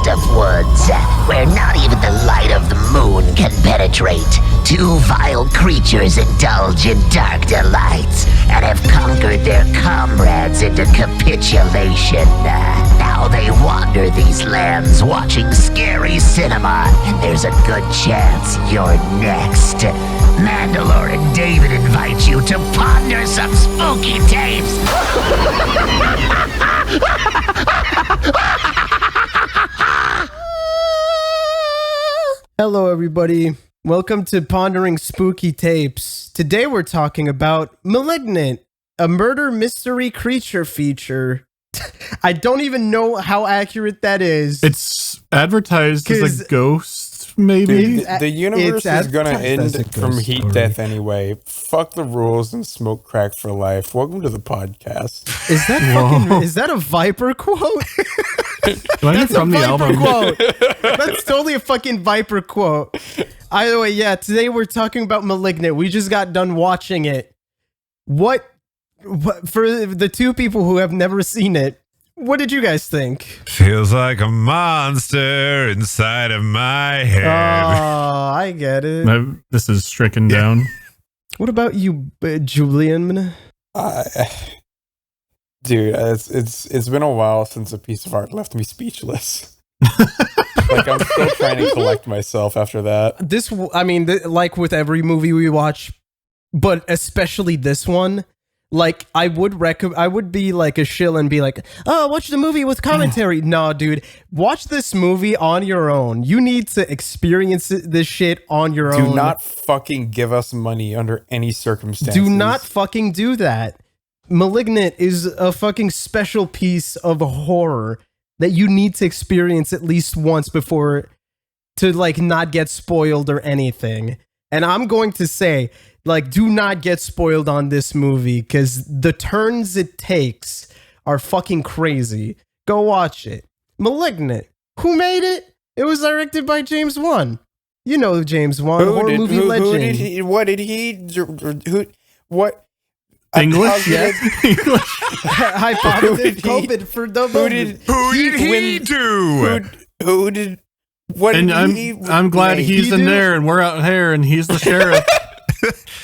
forest of woods, where not even the light of the moon can penetrate, two vile creatures indulge in dark delights and have conquered their comrades into capitulation. Now they wander these lands watching scary cinema, and there's a good chance you're next. Mandalore and David invite you to ponder some spooky tapes. Hello, everybody. Welcome to Pondering Spooky Tapes. Today we're talking about Malignant, a murder mystery creature feature. I don't even know how accurate that is. It's advertised as a ghost, maybe? Dude, the universe is gonna end from heat death anyway. Fuck the rules and smoke crack for life. Welcome to the podcast. Is that a Viper quote? That's from the album. Quote. That's totally a fucking Viper quote. Either way, yeah, today we're talking about Malignant. We just got done watching it. What for the two people who have never seen it, what did you guys think? Feels like a monster inside of my head. Oh, I get it. This is stricken down. What about you, Julian? Dude, it's been a while since a piece of art left me speechless. Like, I'm still trying to collect myself after that. Like with every movie we watch, but especially this one, like I would be like a shill and be like, oh, watch the movie with commentary. No, dude, watch this movie on your own. You need to experience this shit on your own. Do not fucking give us money under any circumstances. Do not fucking do that. Malignant is a fucking special piece of horror that you need to experience at least once before to like not get spoiled or anything. And I'm going to say, like, do not get spoiled on this movie because the turns it takes are fucking crazy. Go watch it. Malignant. Who made it? It was directed by James Wan. You know James Wan, horror movie legend. What? English? Yes. English. Hypothesis COVID for the Who did he do? Who did? What? And did I'm glad he's in there and we're out here and he's the sheriff.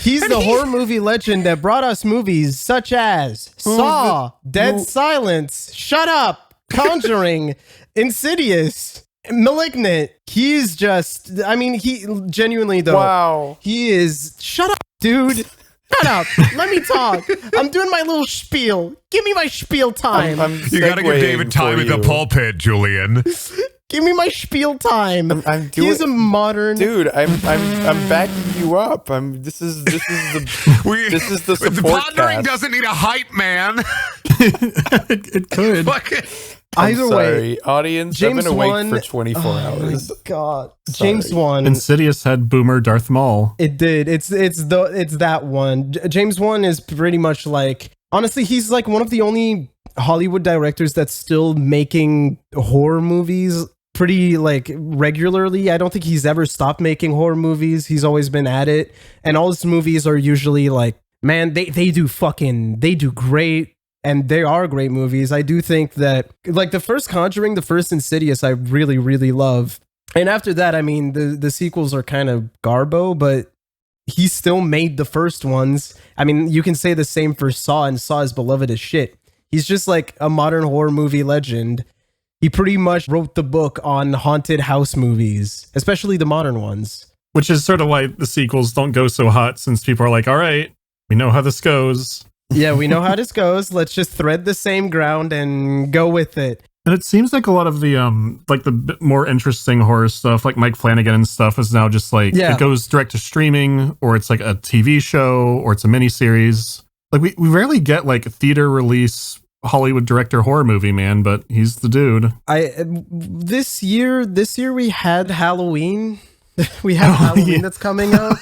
He's the horror movie legend that brought us movies such as Saw, Dead Silence, Shut Up, Conjuring, Insidious, Malignant. He's just, he genuinely though. Wow. He is, shut up, dude. Shut up. Let me talk. I'm doing my little spiel. Give me my spiel time. You gotta give David time in the pulpit, Julian. Give me my spiel time. He's a modern dude. I'm backing you up. This is the support The Pondering cast. doesn't need a hype man. It could. Either way, audience, James I've been awake Wan, for 24 hours. My God, Sorry. James Wan. Insidious had Boomer Darth Maul. It did. It's that one. James Wan is pretty much like, honestly, he's like one of the only Hollywood directors that's still making horror movies pretty like regularly. I don't think he's ever stopped making horror movies. He's always been at it, and all his movies are usually like, man, they do great. And they are great movies. I do think that, like, the first Conjuring, the first Insidious, I really, really love. And after that, the sequels are kind of garbo, but he still made the first ones. You can say the same for Saw, and Saw is beloved as shit. He's just like a modern horror movie legend. He pretty much wrote the book on haunted house movies, especially the modern ones. Which is sort of why the sequels don't go so hot, since people are like, all right, we know how this goes. Yeah, we know how this goes. Let's just thread the same ground and go with it. And it seems like a lot of the the more interesting horror stuff, like Mike Flanagan and stuff, is now just like it goes direct to streaming, or it's like a TV show, or it's a miniseries. Like we rarely get like a theater release Hollywood director horror movie, man, but he's the dude. This year we had Halloween. We have Halloween that's coming up.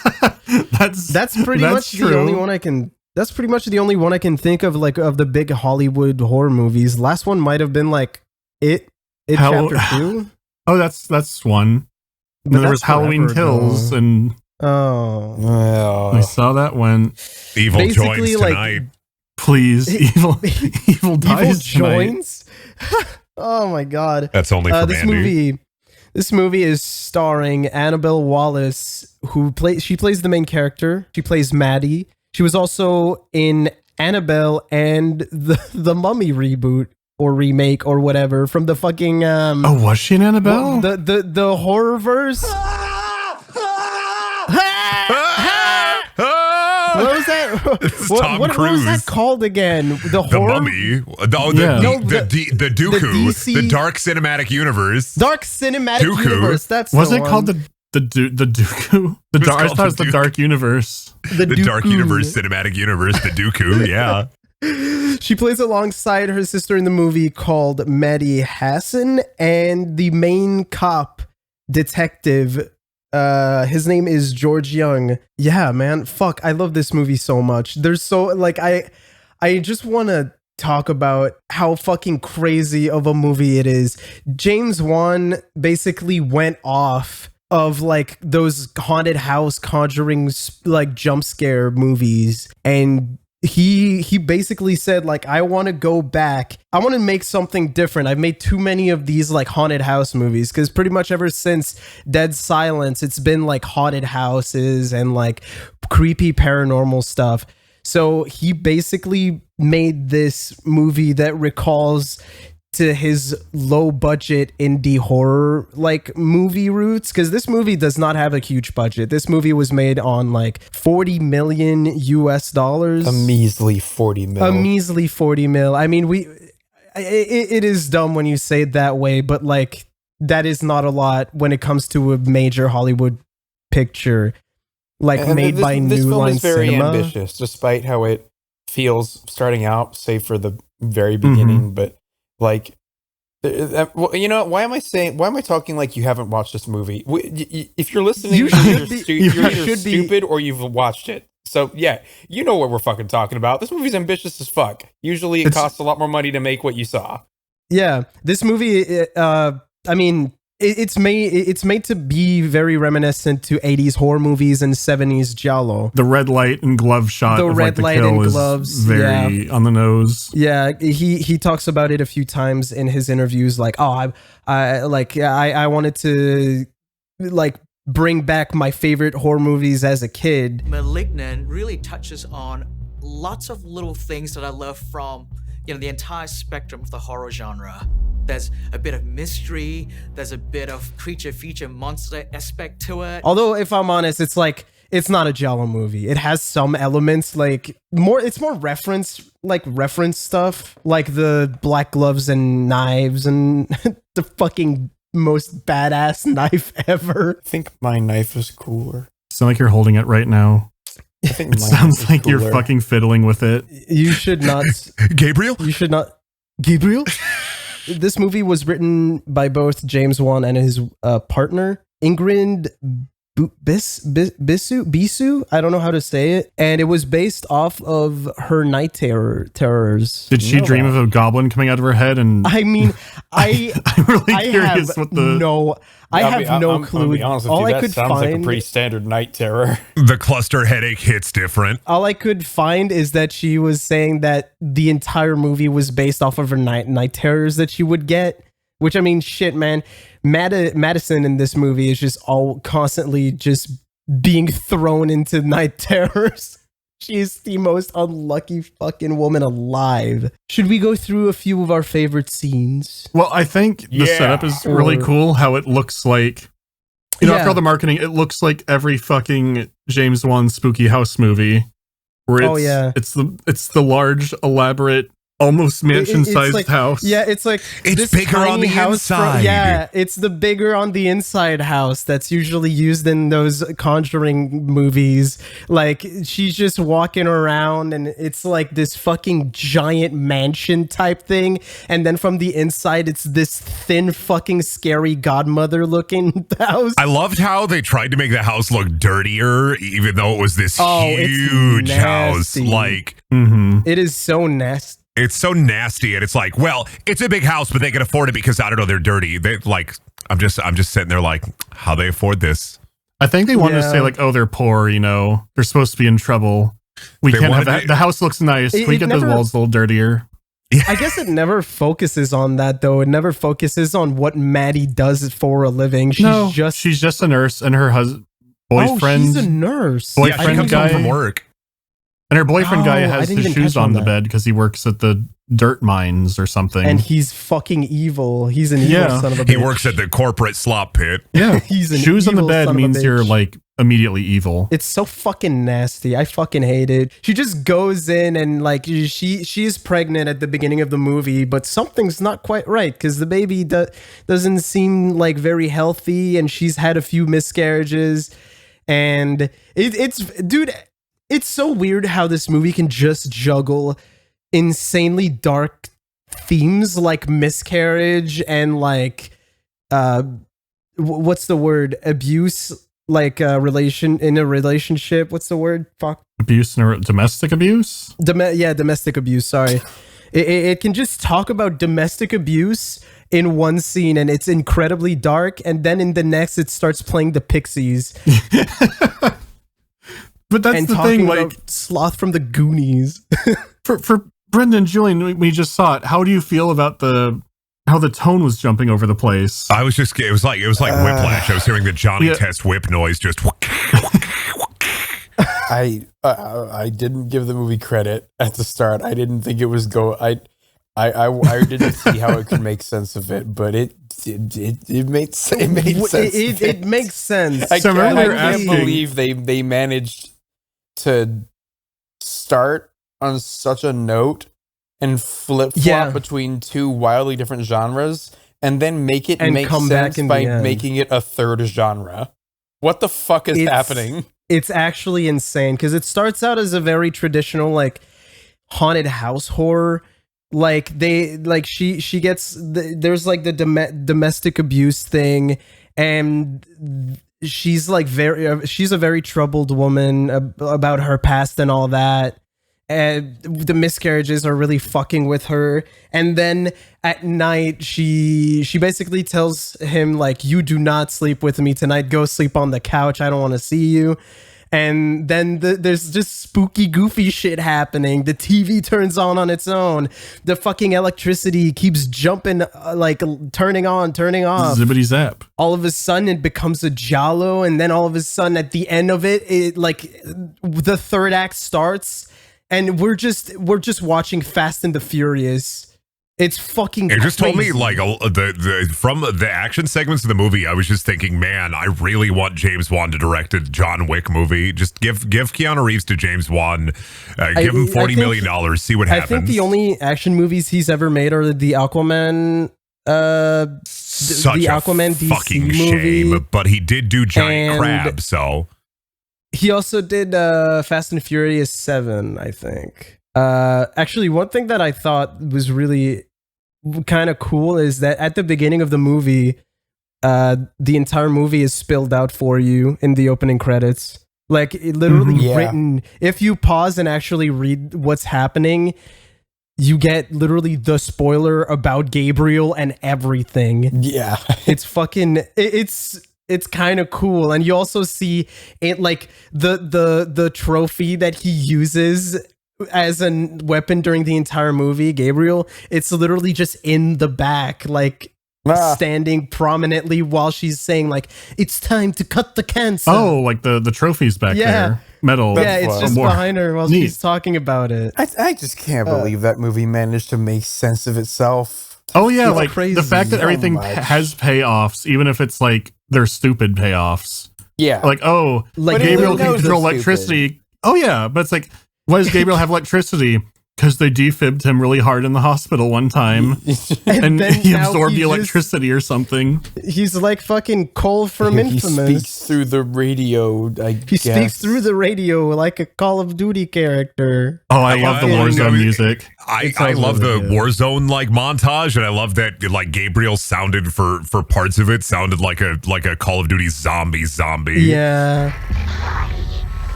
That's pretty much true. The only one I can. That's pretty much the only one I can think of, like, of the big Hollywood horror movies. Last one might have been like It Chapter 2. Oh, that's one. But there was Halloween Kills, and I saw that one. Evil Basically, joins tonight. Please, evil dies joins. Oh my god. That's only for Mandy. This movie is starring Annabelle Wallis, she plays the main character. She plays Maddie. She was also in Annabelle and the Mummy reboot or remake or whatever from the fucking oh, was she in Annabelle? The horror verse. What was that? What was that called again? The Mummy. The Dooku. The Dark Cinematic Universe. Dark Cinematic Universe. That's was it called the Dooku? I thought it was the Dark Universe. The Dark Universe Cinematic Universe. The Dooku. Yeah. She plays alongside her sister in the movie called Maddie Hassan, and the main cop detective. His name is George Young. Yeah, man. Fuck, I love this movie so much. There's so like I just want to talk about how fucking crazy of a movie it is. James Wan basically went off of like those haunted house conjuring like jump scare movies, and he basically said like, I want to go back. I want to make something different. I've made too many of these like haunted house movies, because pretty much ever since Dead Silence, it's been like haunted houses and like creepy paranormal stuff. So he basically made this movie that recalls to his low budget indie horror like movie roots, because this movie does not have a huge budget. This movie was made on like 40 million US dollars. A measly 40 mil. A measly 40 mil. I mean, it is dumb when you say it that way, but like that is not a lot when it comes to a major Hollywood picture like made by New Line Cinema. This film is very ambitious, despite how it feels starting out, save for the very beginning, but like, well, you know, why am I talking like you haven't watched this movie? If you're listening, you're either stupid or you've watched it. So yeah, you know what we're fucking talking about. This movie's ambitious as fuck. Usually it costs a lot more money to make what you saw. Yeah, this movie, I mean, it's made to be very reminiscent to 80s horror movies and 70s giallo. The red light and glove shot. The red light and gloves, very on the nose. Yeah, he talks about it a few times in his interviews. Like, oh, I wanted to like bring back my favorite horror movies as a kid. Malignant really touches on lots of little things that I love from the entire spectrum of the horror genre. There's a bit of mystery, there's a bit of creature feature monster aspect to it. Although, if I'm honest, it's like, it's not a giallo movie. It has some elements like it's more reference stuff, like the black gloves and knives and the fucking most badass knife ever. I think my knife is cooler. Sound like you're holding it right now. I think it sounds like you're fucking fiddling with it. You should not. Gabriel? You should not. Gabriel? This movie was written by both James Wan and his partner, Ingrid Bisu. I don't know how to say it. And it was based off of her night terrors. Did she dream of a goblin coming out of her head? And I mean, I'm really curious what the... I have no clue. I'll be honest with you, that sounds like a pretty standard night terror. The cluster headache hits different. All I could find is that she was saying that the entire movie was based off of her night terrors that she would get. Which, I mean, shit, man. Madison in this movie is just all constantly just being thrown into night terrors. She's the most unlucky fucking woman alive. Should we go through a few of our favorite scenes? Well, I think the setup is really cool. How it looks like, after all the marketing, it looks like every fucking James Wan spooky house movie. Where it's the large, elaborate, almost mansion-sized house. Yeah, it's like it's bigger on the inside. It's the bigger on the inside house that's usually used in those Conjuring movies. Like, she's just walking around and it's like this fucking giant mansion type thing, and then from the inside it's this thin fucking scary godmother looking house. I loved how they tried to make the house look dirtier, even though it was this huge house. Like, it is so nasty. It's so nasty, and it's like, well, it's a big house, but they can afford it because, I don't know, they're dirty. They like, I'm just sitting there like, how they afford this? I think they wanted to say like, oh, they're poor, they're supposed to be in trouble. We can't have that. The house looks nice. We get those walls a little dirtier. I guess it never focuses on that though. It never focuses on what Maddie does for a living. She's just a nurse, and her boyfriend. Oh, she's a nurse. She comes home from work. And her boyfriend guy has his shoes on the bed because he works at the dirt mines or something. And he's fucking evil. He's an evil son of a bitch. He works at the corporate slop pit. Yeah. He's an shoes on the evil bed son of a means you're bitch. like immediately evil. It's so fucking nasty. I fucking hate it. She just goes in and like she is pregnant at the beginning of the movie, but something's not quite right because the baby doesn't seem like very healthy, and she's had a few miscarriages, and it's so weird how this movie can just juggle insanely dark themes like miscarriage and like what's the word, abuse, like in a relationship. What's the word? Fuck. Abuse and domestic abuse. Domestic abuse. Sorry, it can just talk about domestic abuse in one scene, and it's incredibly dark, and then in the next, it starts playing the Pixies. But that's the thing, like Sloth from the Goonies. for Brendan, Julian, we just saw it. How do you feel about how the tone was jumping over the place? It was like Whiplash. I was hearing the Johnny Test whip noise. Just. I didn't give the movie credit at the start. I didn't think it was I didn't see how it could make sense of it, but it made sense. It makes sense. I can't believe they managed to start on such a note and flip-flop between two wildly different genres and then make it make sense by making it a third genre. What the fuck is happening? It's actually insane because it starts out as a very traditional like haunted house horror. Like she gets there's like the domestic abuse thing, and she's like she's a very troubled woman about her past and all that. And the miscarriages are really fucking with her. And then at night, she basically tells him like, "You do not sleep with me tonight. Go sleep on the couch. I don't want to see you." And then there's just spooky, goofy shit happening. The TV turns on its own. The fucking electricity keeps jumping, like turning on, turning off. Zippity zap. All of a sudden, it becomes a giallo, and then all of a sudden, at the end of it like the third act starts, and we're just watching Fast and the Furious. It's fucking It just crazy. told me like from the action segments of the movie, I was just thinking, man, I really want James Wan to direct a John Wick movie. Just give Keanu Reeves to James Wan, give him $40 million, see what happens. I think the only action movies he's ever made are the Aquaman. Such the a Aquaman DC fucking movie. shame, but he did do Giant Crab, so he also did Fast and Furious 7, I think. Actually, one thing that I thought was really kind of cool is that at the beginning of the movie, the entire movie is spelled out for you in the opening credits. Like, it literally written. If you pause and actually read what's happening, you get literally the spoiler about Gabriel and everything. Yeah. It's fucking... It's kind of cool. And you also see it, like, the trophy that he uses as a weapon during the entire movie, Gabriel. It's literally just in the back, like standing prominently while she's saying like, "It's time to cut the cancer." Oh, like the trophies back there, metal. Yeah, it's just behind her while she's talking about it. I just can't believe that movie managed to make sense of itself. Oh yeah, like crazy. The fact that everything has payoffs, even if it's like they're stupid payoffs. Yeah, like like Gabriel can control electricity. Oh yeah, but it's like, why does Gabriel have electricity? Because they defibbed him really hard in the hospital one time, and he absorbed the electricity or something. He's like fucking Cole from Infamous. He speaks through the radio. He speaks through the radio like a Call of Duty character. Oh, I love the Warzone music. I love the Warzone like montage, and I love that like Gabriel sounded for parts of it sounded like a Call of Duty zombie. Yeah.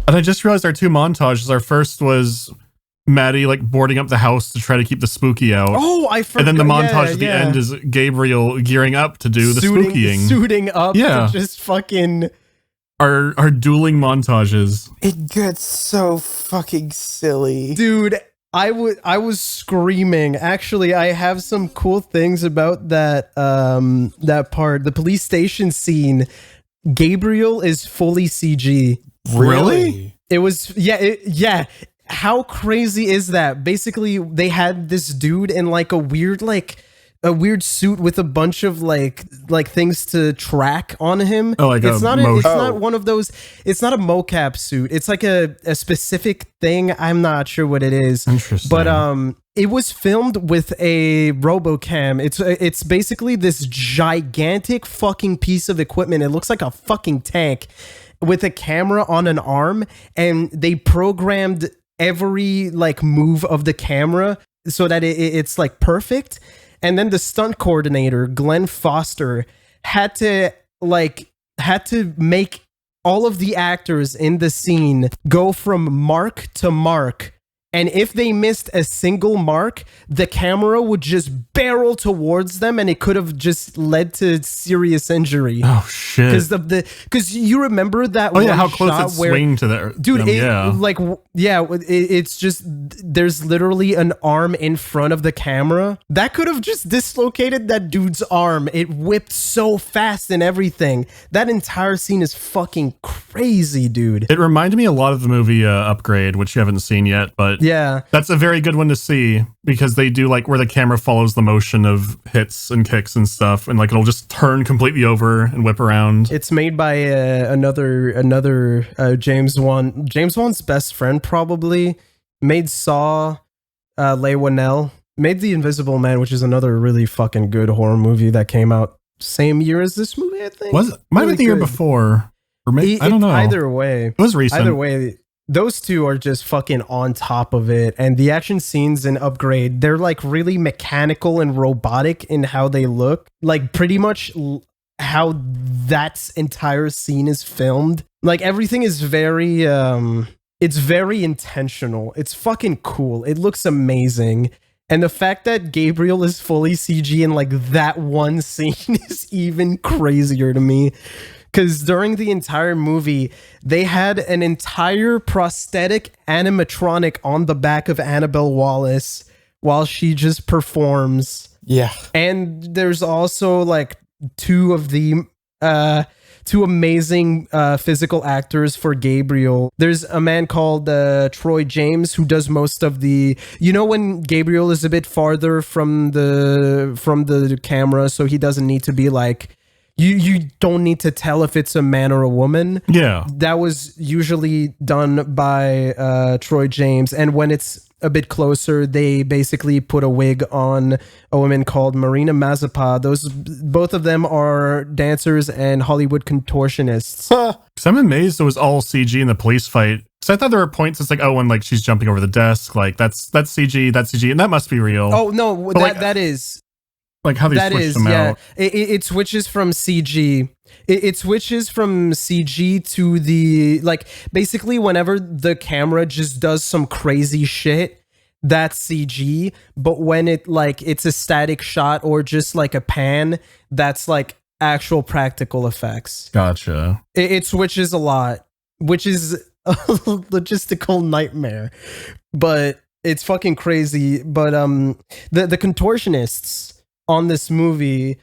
And I just realized our two montages. Our first was Maddie like boarding up the house to try to keep the spooky out. Oh, I forgot. And then the montage at the end is Gabriel gearing up to do the spookying. Suiting up to just fucking are dueling montages. It gets so fucking silly. Dude, I was screaming. Actually, I have some cool things about that that part. The police station scene, Gabriel is fully CG. Really? It was yeah. How crazy is that? Basically, they had this dude in like a weird suit with a bunch of like things to track on him. Oh, like it's not one of those. It's not a mocap suit. It's like a specific thing. I'm not sure what it is. Interesting. But it was filmed with a RoboCam. It's basically this gigantic fucking piece of equipment. It looks like a fucking tank with a camera on an arm, and they programmed every like move of the camera so that it's like perfect. And then the stunt coordinator, Glenn Foster, had to make all of the actors in the scene go from mark to mark. And if they missed a single mark, the camera would just barrel towards them, and it could have just led to serious injury. Oh shit! Because you remember that? Oh yeah, how close it swing to the dude. Yeah, it's just there's literally an arm in front of the camera that could have just dislocated that dude's arm. It whipped so fast and everything. That entire scene is fucking crazy, dude. It reminded me a lot of the movie Upgrade, which you haven't seen yet, but yeah, that's a very good one to see because they do like where the camera follows the motion of hits and kicks and stuff, and like it'll just turn completely over and whip around. It's made by another James Wan. James Wan's best friend probably made Saw, Leigh Whannell, made The Invisible Man, which is another really fucking good horror movie that came out same year as this movie. I think was it might have been the year before, or maybe I don't know. Either way, it was recent. Either way. Those two are just fucking on top of it. And the action scenes in Upgrade, they're like really mechanical and robotic in how they look. Like pretty much how that entire scene is filmed. Like everything is very, it's very intentional. It's fucking cool. It looks amazing. And the fact that Gabriel is fully CG in like that one scene is even crazier to me. Because during the entire movie, they had an entire prosthetic animatronic on the back of Annabelle Wallis while she just performs. Yeah. And there's also like two amazing physical actors for Gabriel. There's a man called Troy James who does most of the, when Gabriel is a bit farther from the camera, so he doesn't need to be like, You don't need to tell if it's a man or a woman. Yeah. That was usually done by Troy James. And when it's a bit closer, they basically put a wig on a woman called Marina Mazeppa. Both of them are dancers and Hollywood contortionists. Because I'm amazed it was all CG in the police fight. So I thought there were points it's like, oh, when like she's jumping over the desk, like that's CG, and that must be real. Oh, no, that is... Like how they switch them out. It switches from CG. It switches from CG to the, like, basically whenever the camera just does some crazy shit, that's CG. But when it's a static shot or just like a pan, that's like actual practical effects. Gotcha. It switches a lot, which is a logistical nightmare. But it's fucking crazy. But the contortionists on this movie,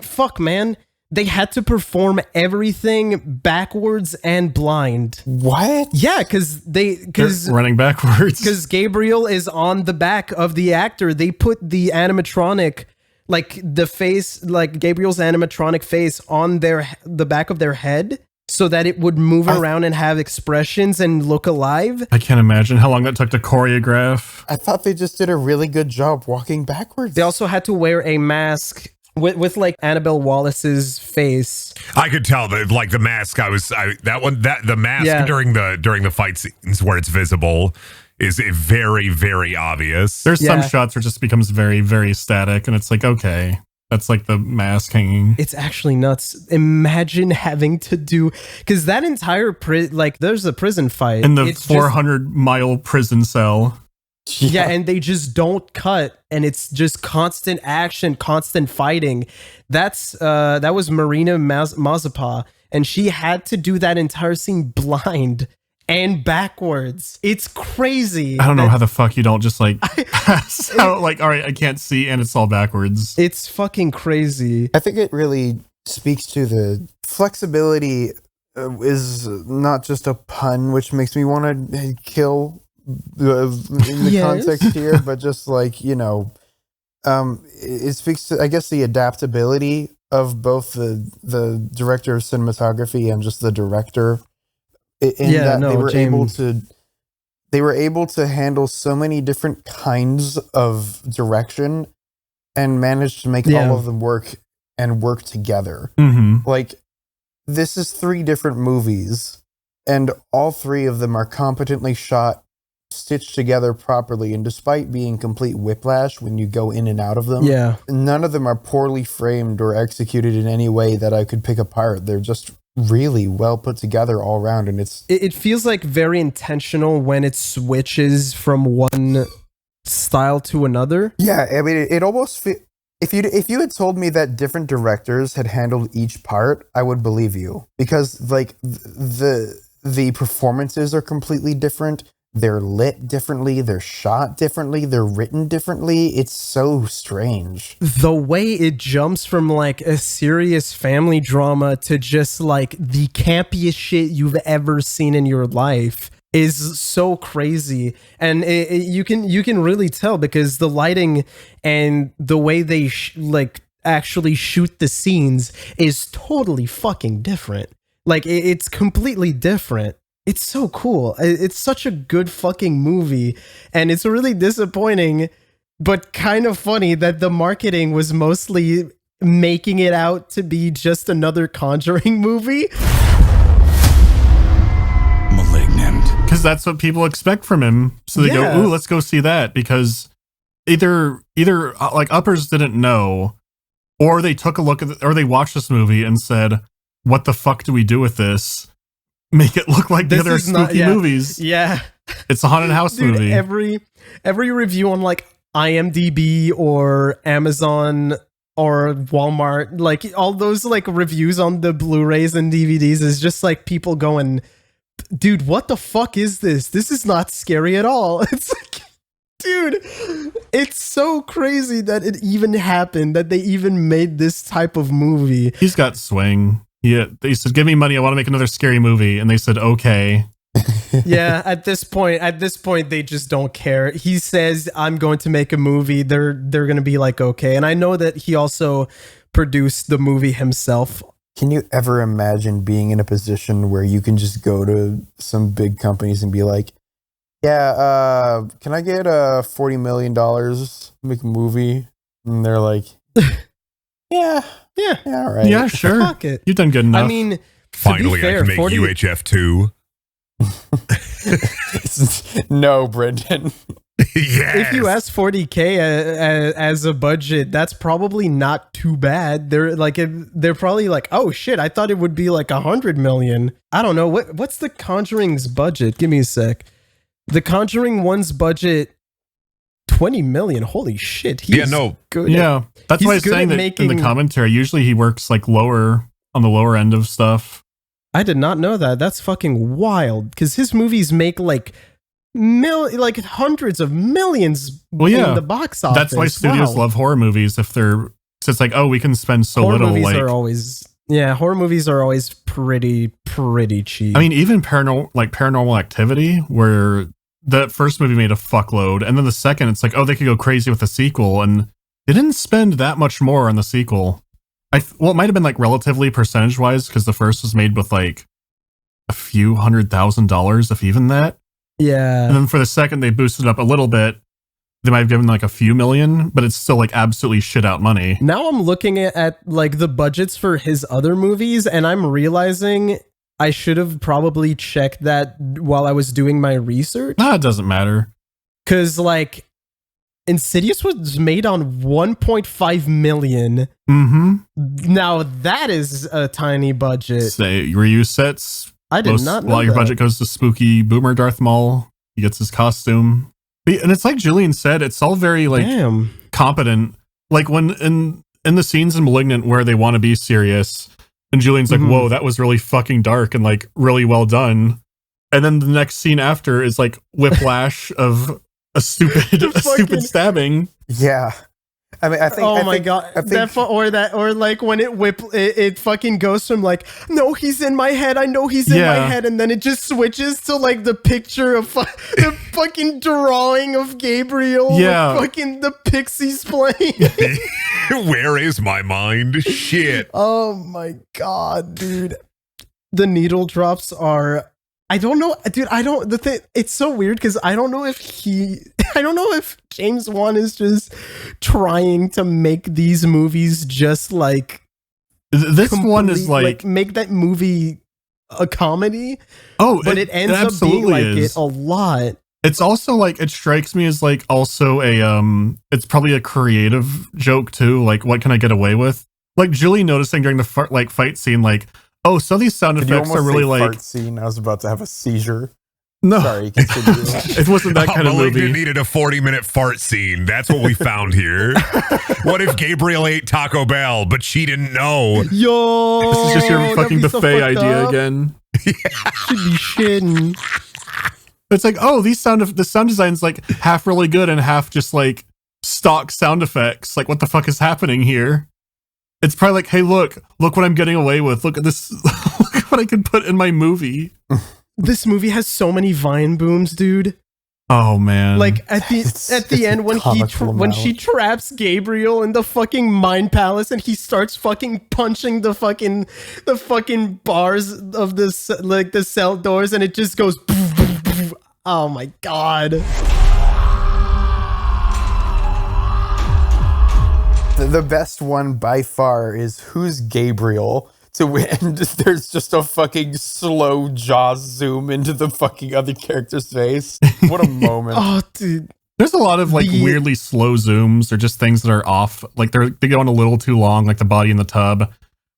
fuck, man. They had to perform everything backwards and blind. What? Yeah, because running backwards. Because Gabriel is on the back of the actor. They put the animatronic, like the face, like Gabriel's animatronic face on the back of their head, so that it would move around and have expressions and look alive. I can't imagine how long that took to choreograph. I thought they just did a really good job walking backwards. They also had to wear a mask with like Annabelle Wallis's face. I could tell that, like, the mask. The mask during the fight scenes where it's visible is very, very obvious. There's some shots where it just becomes very, very static, and it's like, okay. That's like the mask hanging. It's actually nuts. Imagine having to do, because that entire there's a prison fight in the 400-mile prison cell. Yeah, and they just don't cut, and it's just constant action, constant fighting. That was Marina Mazeppa, and she had to do that entire scene blind and backwards. It's crazy. I don't know how the fuck you don't just like pass out, like, all right, I can't see, and it's all backwards. It's fucking crazy. I think it really speaks to the flexibility is not just a pun, which makes me want to kill in the context here, but just like, you know, it speaks to, I guess, the adaptability of both the director of cinematography and just the director. They were able to handle so many different kinds of direction and manage to make all of them work together. Mm-hmm. Like, this is 3 different movies, and all 3 of them are competently shot, stitched together properly, and despite being complete whiplash when you go in and out of them, none of them are poorly framed or executed in any way that I could pick apart. They're just really well put together all around, and it feels like very intentional when it switches from one style to another. Yeah, I mean, it almost if you had told me that different directors had handled each part, I would believe you, because like the performances are completely different. They're lit differently. They're shot differently. They're written differently. It's so strange. The way it jumps from like a serious family drama to just like the campiest shit you've ever seen in your life is so crazy. And you can really tell because the lighting and the way they like actually shoot the scenes is totally fucking different. Like it's completely different. It's so cool. It's such a good fucking movie, and it's really disappointing, but kind of funny that the marketing was mostly making it out to be just another Conjuring movie. Malignant. Because that's what people expect from him. So they go, ooh, let's go see that. Because either like uppers didn't know, or they took a look at or they watched this movie and said, what the fuck do we do with this? Make it look like the other spooky movies. Yeah. It's a haunted house movie. Every review on like IMDb or Amazon or Walmart, like all those like reviews on the Blu-rays and DVDs is just like people going, dude, what the fuck is this? This is not scary at all. It's like, dude, it's so crazy that it even happened, that they even made this type of movie. He's got swing. Yeah, they said, give me money, I want to make another scary movie. And they said, okay. Yeah, at this point, they just don't care. He says, I'm going to make a movie. They're going to be like, okay. And I know that he also produced the movie himself. Can you ever imagine being in a position where you can just go to some big companies and be like, yeah, can I get $40 million to make a movie? And they're like, yeah, all right. Yeah, sure. Fuck it. You've done good enough. I mean, finally, fair, I can make UHF 2. No, Brendan. Yes. If you ask 40K as a budget, that's probably not too bad. They're probably like, oh shit, I thought it would be like 100 million. I don't know. What's the Conjuring's budget? Give me a sec. The Conjuring 1's budget, 20 million. Holy shit. He's good. Yeah. That's why I was saying that in the commentary, usually he works like on the lower end of stuff. I did not know that. That's fucking wild. Because his movies make like hundreds of millions in the box office. That's why studios love horror movies. So it's like, oh, we can spend so little. Horror movies are always pretty cheap. I mean, even Paranormal Activity, where the first movie made a fuckload, and then the second, it's like, oh, they could go crazy with a sequel, and they didn't spend that much more on the sequel. It might have been like relatively percentage wise, because the first was made with like a few $100,000, if even that. Yeah. And then for the second, they boosted it up a little bit. They might have given like a few million, but it's still like absolutely shit out money. Now I'm looking at like the budgets for his other movies, and I'm realizing I should have probably checked that while I was doing my research. Nah, it doesn't matter. Because like Insidious was made on 1.5 million. Mm-hmm. Now that is a tiny budget. Say reuse sets. I did not know while your that. budget goes to spooky boomer Darth Maul. He gets his costume. And it's like Julian said, it's all very like competent. Like when in the scenes in Malignant where they want to be serious, and Julian's like, "Whoa, that was really fucking dark and like really well done." And then the next scene after is like whiplash of a stupid stabbing. Yeah. I mean, I think. Oh my god! Or like when it fucking goes from like, no, he's in my head. I know he's in my head, and then it just switches to like the picture of the fucking drawing of Gabriel. Yeah, with fucking the pixies playing. Where is my mind? Shit. Oh my god, dude! The needle drops are. I don't know, dude. It's so weird because I don't know if James Wan is just trying to make these movies just like this one is like make that movie a comedy. Oh, but it ends up being like it a lot. It's also like it strikes me as like also it's probably a creative joke too. Like, what can I get away with? Like Julie noticing during the fight scene, like, oh, some of these sound effects are really like fart scene. I was about to have a seizure. No, sorry, continue. It wasn't that kind of movie. Malignant needed a 40-minute fart scene. That's what we found here. What if Gabriel ate Taco Bell, but she didn't know? Yo, this is just your fucking buffet idea again. Should be shitting. It's like, oh, the sound design's like half really good and half just like stock sound effects. Like, what the fuck is happening here? It's probably like, hey, look what I'm getting away with. Look at this. Look at what I can put in my movie. This movie has so many Vine booms, dude. Oh man! Like at the end when she traps Gabriel in the fucking mind palace and he starts fucking punching the fucking bars of this like the cell doors and it just goes. Oh my god! The best one by far is who's Gabriel. To win, there's just a fucking slow jaw zoom into the fucking other character's face. What a moment. Oh, dude. There's a lot of like weirdly slow zooms or just things that are off. Like they go on a little too long, like the body in the tub.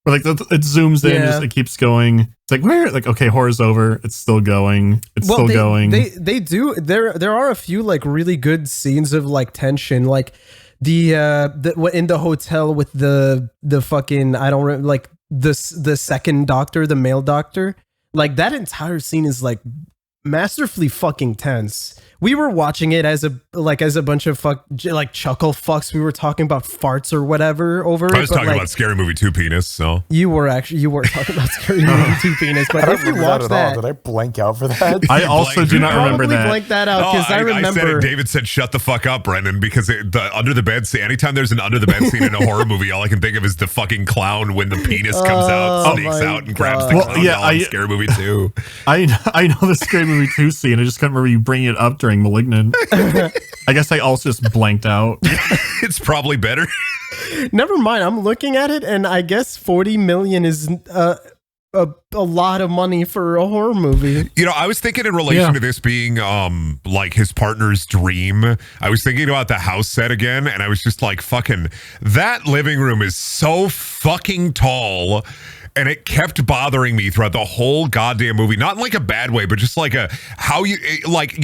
Or like it zooms in, just it keeps going. It's like, where? Like, okay, horror's over. It's still going. It's still going. They do. There are a few like really good scenes of like tension. Like the in the hotel with the fucking, I don't remember, like, the second doctor, the male doctor, like that entire scene is like masterfully fucking tense. We were watching it as a bunch of chuckle fucks. We were talking about farts or whatever over it. I was talking about Scary Movie 2 penis. So you were talking about Scary Movie 2 penis. But if you watch that, did I blank out for that? I also do not remember that. Blank that out because I remember. I said it, David said, "Shut the fuck up, Brendan," because the under the bed scene. Anytime there's an under the bed scene in a horror movie, all I can think of is the fucking clown when the penis comes out, sneaks out, and grabs the clown doll in Scary Movie 2. I know the Scary Movie 2 scene. I just can't remember you bringing it up during Malignant. I guess I also just blanked out. It's probably better. Never mind. I'm looking at it, and I guess 40 million is a lot of money for a horror movie. You know, I was thinking in relation to this being like his partner's dream. I was thinking about the house set again, and I was just like, fucking, that living room is so fucking tall. And it kept bothering me throughout the whole goddamn movie. Not in like a bad way, but just like you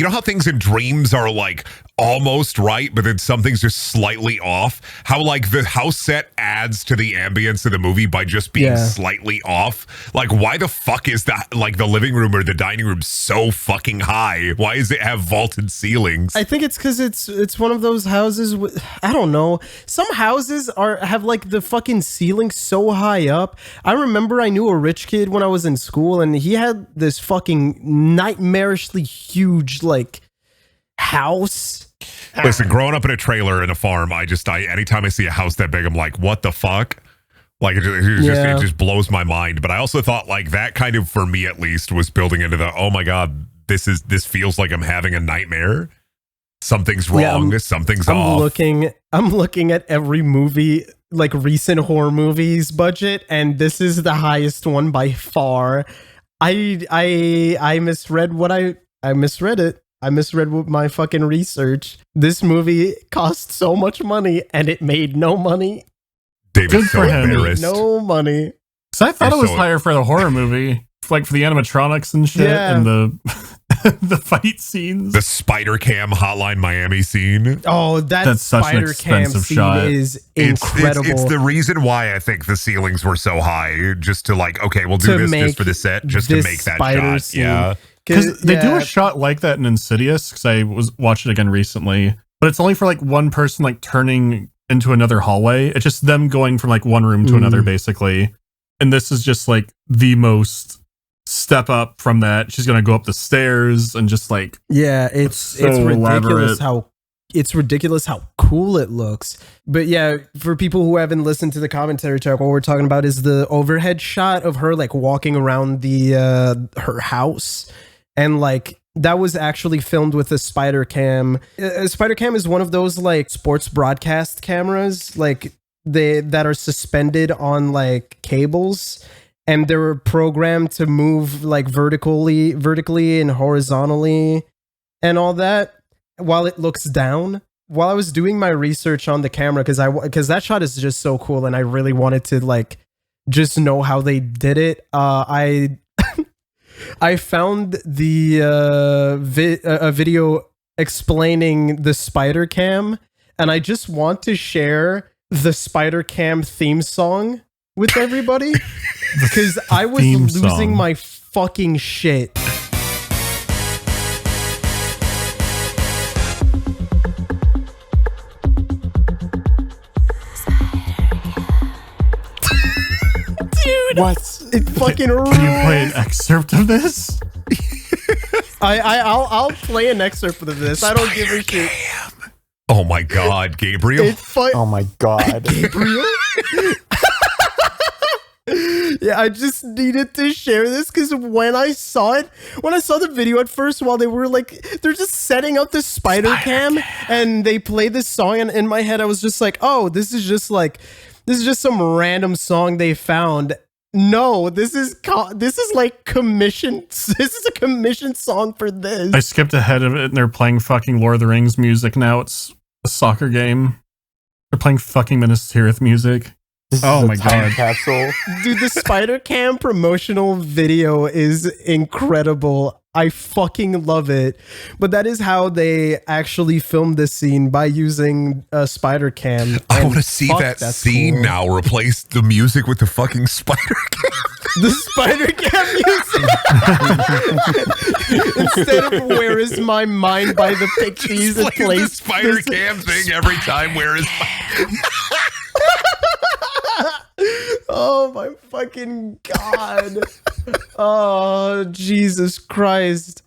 know how things in dreams are like almost right, but then something's just slightly off. How like the house set adds to the ambience of the movie by just being slightly off. Like, why the fuck is that, like, the living room or the dining room so fucking high? Why does it have vaulted ceilings? I think it's because it's one of those houses with, I don't know. Some houses have like the fucking ceiling so high up. I remember I knew a rich kid when I was in school, and he had this fucking nightmarishly huge like house. Listen, growing up in a trailer in a farm, I anytime I see a house that big, I'm like, what the fuck? Like, it just blows my mind. But I also thought like that kind of, for me at least, was building into the, oh my god, this feels like I'm having a nightmare. Something's wrong. Something's off. I'm looking at every movie, like recent horror movies budget, and this is the highest one by far. I misread it. I misread my fucking research. This movie cost so much money and it made no money. David's so embarrassed. No money. So I thought it was higher for the horror movie, like for the animatronics and shit, and the the fight scenes. The Spider Cam Hotline Miami scene. Oh, that's such Spider Cam scene shot. Is incredible. It's the reason why I think the ceilings were so high, just to like, okay, we'll do this just for the set, just to make that shot. Scene. Yeah. Because they do a shot like that in Insidious, because I was watching it again recently, but it's only for like one person like turning into another hallway. It's just them going from like one room to another, basically. And this is just like the most step up from that. She's gonna go up the stairs and just like it's ridiculous how cool it looks. But yeah, for people who haven't listened to the commentary track, what we're talking about is the overhead shot of her like walking around the her house, and like that was actually filmed with a spider cam. A spider cam is one of those like sports broadcast cameras, like that are suspended on like cables, and they're programmed to move like vertically and horizontally and all that while it looks down. While I was doing my research on the camera, because that shot is just so cool, and I really wanted to like just know how they did it. I found the a video explaining the spider cam, and I just want to share the spider cam theme song with everybody because I was losing my fucking shit. Dude, what? It fucking rules. Can you play an excerpt of this? I'll play an excerpt of this. I don't give a shit. Oh my god, Gabriel. Oh my god. Gabriel? Yeah, I just needed to share this because when I saw the video at first, while they were like, they're just setting up the spider cam and they play this song, and in my head I was just like, oh, this is just some random song they found. No, this is like commissioned. This is a commissioned song for this. I skipped ahead of it, and they're playing fucking Lord of the Rings music now. It's a soccer game. They're playing fucking Minas Tirith music. Oh my god, capsule. Dude, the Spider Cam promotional video is incredible. I fucking love it. But that is how they actually filmed this scene, by using a spider cam. I want to see that scene cool. Now. Replace the music with the fucking spider cam. The spider cam music. Instead of "Where Is My Mind" by the Pixies, it plays the spider cam thing every time. Where is my... Oh my fucking god. Oh Jesus Christ.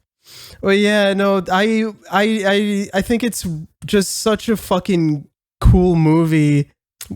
Well, yeah, no, I think it's just such a fucking cool movie.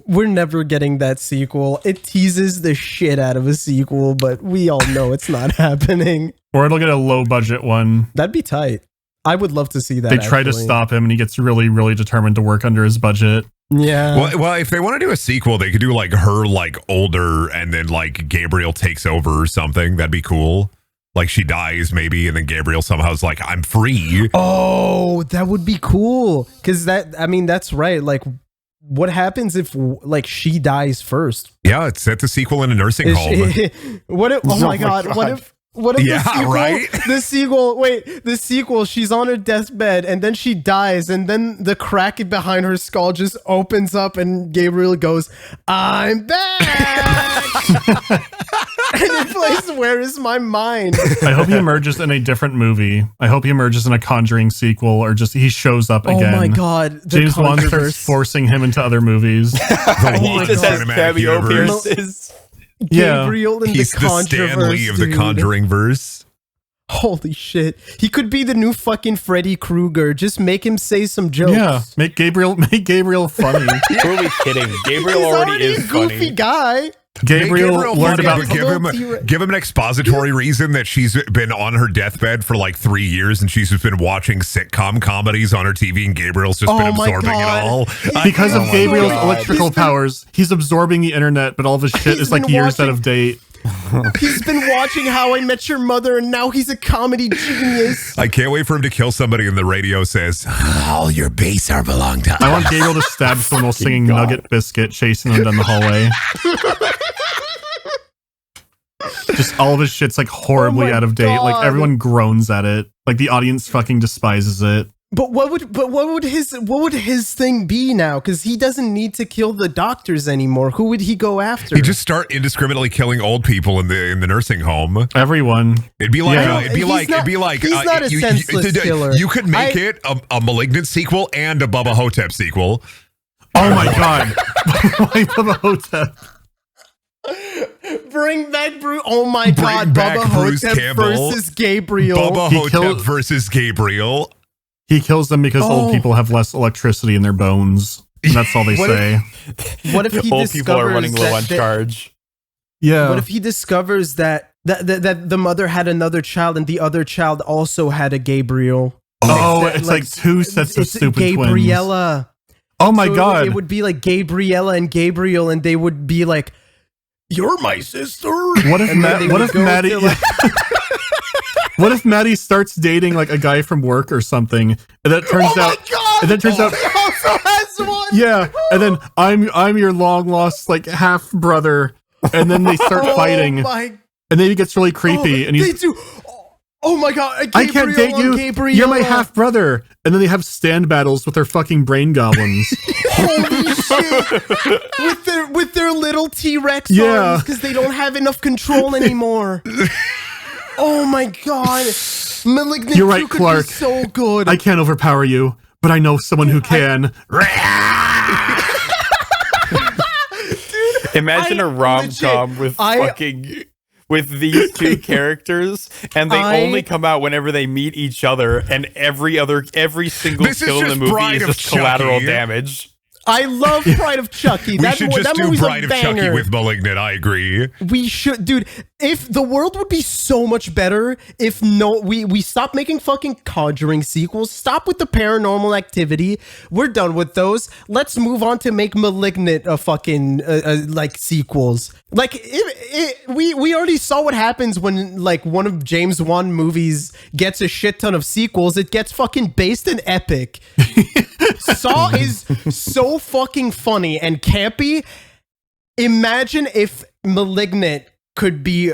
We're never getting that sequel. It teases the shit out of a sequel, but we all know it's not happening. Or it'll get a low budget one. That'd be tight. I would love to see that. They try to stop him, and he gets really, really determined to work under his budget. Yeah. Well, if they want to do a sequel, they could do like her like older, and then like Gabriel takes over or something. That'd be cool. Like she dies maybe, and then Gabriel somehow's like, I'm free. Oh, that would be cool. Because that's right. Like, what happens if like she dies first? Yeah, it's set the sequel in a nursing home. What if? Oh my god! What if? What if the sequel, right? The sequel, she's on her deathbed and then she dies, and then the crack behind her skull just opens up and Gabriel goes, I'm back! And it plays Where Is My Mind? I hope he emerges in a different movie. I hope he emerges in a Conjuring sequel, or just he shows up again. Oh my god. James Wan starts forcing him into other movies. He just has cameo appearances. Gabriel in He's the Conjuring. Stanley of the Conjuring verse. Holy shit. He could be the new fucking Freddy Krueger. Just make him say some jokes. Yeah, make Gabriel funny. Who are we kidding? Gabriel already is a goofy funny. Guy. Gabriel learned about give him an expository reason that she's been on her deathbed for like 3 years, and she's just been watching sitcom comedies on her TV, and Gabriel's just been absorbing it all. Because of Gabriel's electrical powers, he's absorbing the internet, but all of his shit is like years out of date. He's been watching How I Met Your Mother, and now he's a comedy genius. I can't wait for him to kill somebody, and the radio says, all your base are belong to us. I want Gabriel to stab someone while singing Nugget Biscuit, chasing them down the hallway. Just all of his shit's like horribly out of date. Like everyone groans at it. Like the audience fucking despises it. But what would his thing be now? Because he doesn't need to kill the doctors anymore. Who would he go after? He'd just start indiscriminately killing old people in the nursing home. Everyone. It'd be like Yeah. it'd be like he's not a senseless killer. You could make it a Malignant sequel and a Bubba Hotep sequel. Oh my god. Why Bubba Hotep? Bring back Bruce. Oh my god, back Bubba Bruce Hotep Campbell. versus Gabriel. Bubba Hotep versus Gabriel. He kills them because old people have less electricity in their bones. And that's all they say. What if he Old people are running low on charge. Yeah. What if he discovers that the mother had another child and the other child also had a Gabriel? It's like two sets of stupid Gabriella. twins. Oh my god. It would be like Gabriella and Gabriel, and they would be like, "You're my sister." What if Maddie? What if Maddie starts dating like a guy from work or something, and that turns out, and then turns out, he also has one. yeah, and then I'm your long lost like half brother, and then they start fighting, and then it gets really creepy, and they do. Oh my god! I can't date you. Gabriel. You're my half brother, and then they have stand battles with their fucking brain goblins. Holy shit! With their little T-Rex arms because they don't have enough control anymore. Oh my god! Malignant. You're right, could Clark. Be so good. I can't overpower you, but I know someone who can. Imagine a rom-com with these two characters, and they only come out whenever they meet each other, and every single kill in the movie is just collateral damage. I love Pride of Chucky. We should just do Bride of Chucky with Malignant. I agree. We should, dude. If the world would be so much better if we stop making fucking Conjuring sequels. Stop with the Paranormal Activity. We're done with those. Let's move on to make Malignant a fucking like sequels. Like we already saw what happens when like one of James Wan movies gets a shit ton of sequels. It gets fucking based in epic. Saw is so fucking funny and campy. Imagine if Malignant could be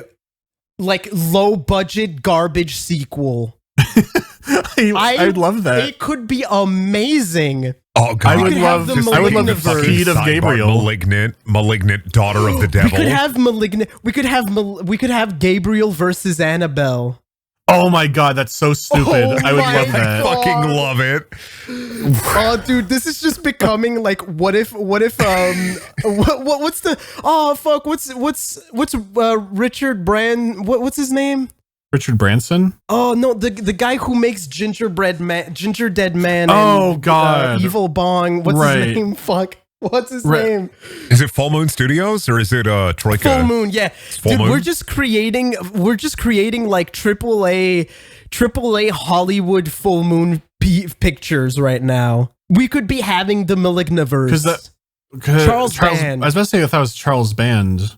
like low budget garbage sequel. I'd love that. It could be amazing. Oh god, I would love the feed of Gabriel. Malignant daughter of the devil. We could have Malignant. We could have Gabriel versus Annabelle. Oh my god, that's so stupid. I would love that. I fucking love it. Oh, dude, this is just becoming like, what if what's Richard Brand, what's his name? Richard Branson? Oh no, the guy who makes Ginger Dead Man. Oh god, Evil Bong. What's his name? Fuck. What's his name? Is it Full Moon Studios or is it Troika? Full Moon, yeah. Dude, we're just creating like AAA Hollywood Full Moon pictures right now. We could be having the Maligniverse. Charles Band. I was about to say I thought it was Charles Band.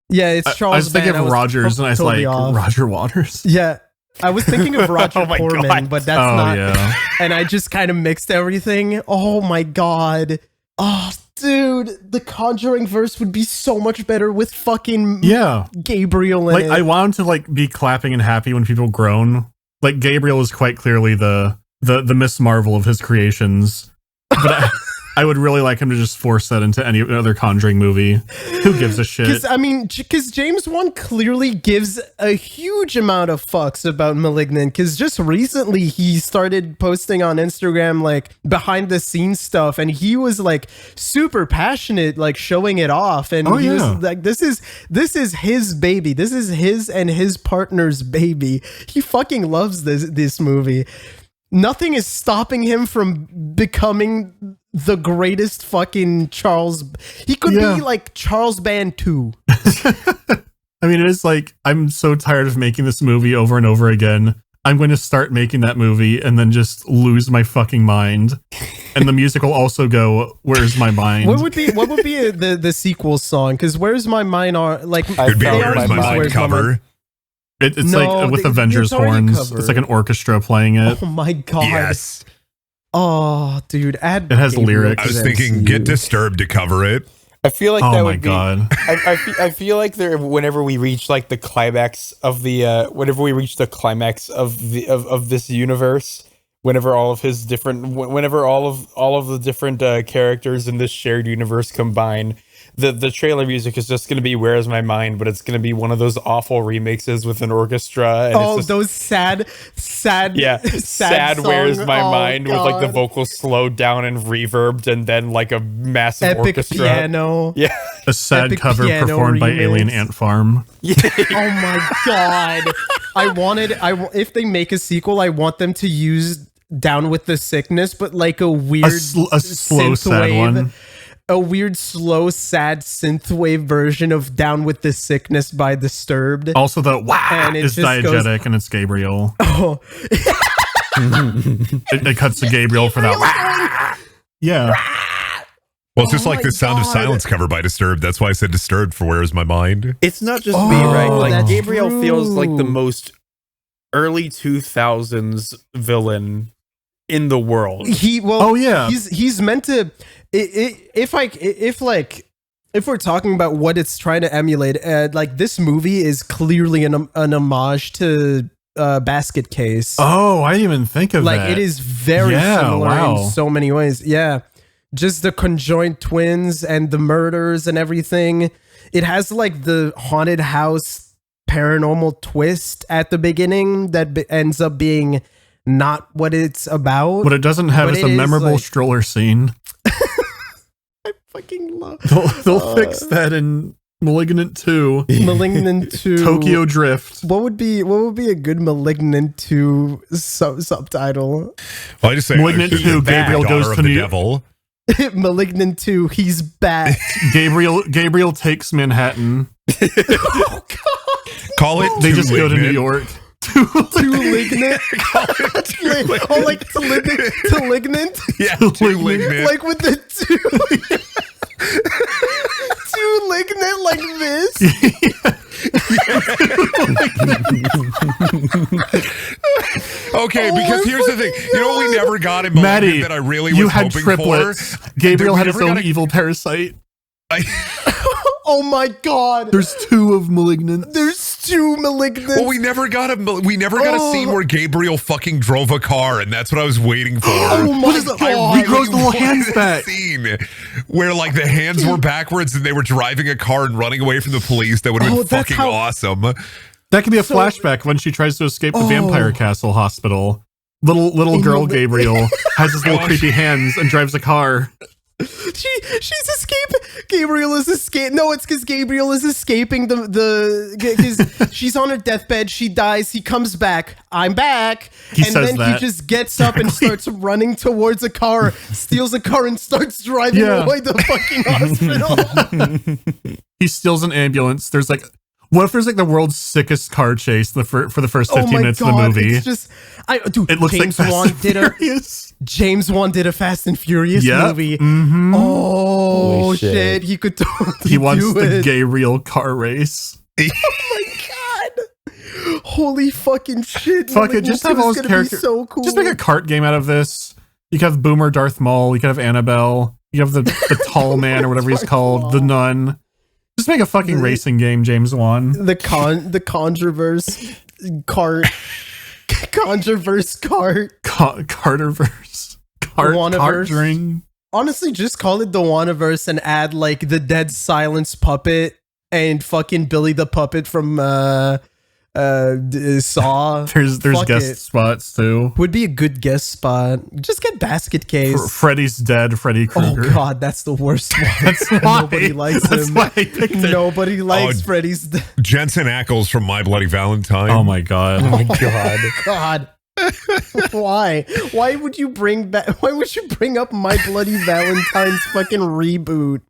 Yeah, it's Charles. I was thinking of Rogers, and I was like Roger Waters. Yeah. I was thinking of Roger Corman, but that's not. Yeah. And I just kind of mixed everything. Oh my god. Oh, dude, the Conjuring verse would be so much better with fucking Gabriel in it. I want to like be clapping and happy when people groan. Like Gabriel is quite clearly the Miss Marvel of his creations, but I would really like him to just force that into any other Conjuring movie. Who gives a shit? Because James Wan clearly gives a huge amount of fucks about Malignant. Because just recently he started posting on Instagram like behind the scenes stuff, and he was like super passionate, like showing it off. And he was like, "This is his baby. This is his and his partner's baby. He fucking loves this movie. Nothing is stopping him from becoming the greatest fucking Charles. He could be like Charles Band 2. I mean, it is like, I'm so tired of making this movie over and over again. I'm going to start making that movie and then just lose my fucking mind. And the music will also go, "Where's My Mind?" What would be the sequel song? Because "Where's My Mind" are like it'd be "Where's My Mind" cover. It's like with Avengers horns. It's like an orchestra playing it. Oh my god. Yes. Oh, dude. It has lyrics. I was thinking Get Disturbed to cover it. I feel like that would be. God. I feel like whenever we reach like the climax of the of this universe, whenever all of the different characters in this shared universe combine, the trailer music is just going to be "Where's My Mind," but it's going to be one of those awful remixes with an orchestra. And it's just, those sad "Where's song. My Mind" God. with like the vocals slowed down and reverbed, and then like a massive Epic orchestra. piano. Yeah, A sad Epic cover piano performed by remix. Alien Ant Farm. Oh my god! If they make a sequel, I want them to use "Down with the Sickness," but like a weird, A slow, sad synthwave, one. a weird, slow, sad synthwave version of "Down with the Sickness" by Disturbed. Also, the wow And it is just diegetic, and it's Gabriel. Oh, It cuts to Gabriel for that. Wah! Yeah. Well, it's just Oh like my the Sound of God. Silence cover by Disturbed. That's why I said Disturbed for Where's My Mind. it's not just me, right? Like that's Gabriel feels like the true. most early 2000s villain in the world. Oh, yeah. he's meant to. If we're talking about what it's trying to emulate, like this movie is clearly an homage to Basket Case. Oh, I didn't even think of Like that. it is very similar in so many ways. Yeah, just the conjoined twins and the murders and everything. It has like the haunted house paranormal twist at the beginning that ends up being not what it's about. What it doesn't have But is it a is, memorable like- stroller scene. I fucking love They'll fix that in Malignant 2. Malignant 2. Tokyo Drift. What would be a good Malignant 2 subtitle? Well, I just say Malignant 2, Gabriel goes daughter to of the New- devil. Malignant 2, he's back. Gabriel takes Manhattan. Oh god. Call it. They just go to New Malignant. York. Too lignant. Oh, like Talignant. Yeah, too lignant. Like with the two. Too lignant like this. Okay, Oh because my here's the thing. fucking You know what we God. never got in Malignant Maddie, that I really you was had hoping triplets. for? Gabriel We had his never own got a- evil parasite. Oh my god. There's 2 of Malignant. There's 2 Malignant. Well, we never got a scene where Gabriel fucking drove a car, and that's what I was waiting for. Oh my god. He grows the little hands wanted a back. Scene where like the hands were backwards and they were driving a car and running away from the police. That would have been that's fucking awesome. That could be a flashback when she tries to escape the Vampire Castle hospital. Little girl Gabriel has his little creepy hands and drives a car. She's escaping. Gabriel is escaping. No, it's because Gabriel is escaping because she's on her deathbed. She dies. He comes back. I'm back. He and says then that. he just gets up and starts running towards a car, steals a car, and starts driving Yeah. away the fucking hospital. He steals an ambulance. There's like, what if there's like the world's sickest car chase for the first 15 minutes of the movie? It's just, it looks James like Fast Wan and did a Furious. James Wan did a Fast and Furious Yep. movie. Mhm. Oh Holy shit. shit. He could totally He wants do the it. Gabriel car race. Oh my god! Holy fucking shit! Fuck it, just have all his gonna characters. Be so cool. Just make a kart game out of this. You could have Boomer Darth Maul. You could have Annabelle. You have the tall man or whatever he's called, the nun. Just make a fucking racing game, James Wan. the Controverse cart. Controverse cart. Carterverse. Wanaverse. Cartering. Honestly, just call it the Wanaverse and add like the Dead Silence puppet and fucking Billy the Puppet from Saw. There's Fuck guest it. spots too. Would be a good guest spot. Just get Basket Case. Freddy's dead. Freddy Oh Krueger. god, that's the worst one. That's why. Nobody likes That's him. why I picked it. Nobody likes Oh, Freddy's. Jensen Ackles from My Bloody Valentine. Oh my god. God. God. Why? Why would you bring up My Bloody Valentine's fucking reboot?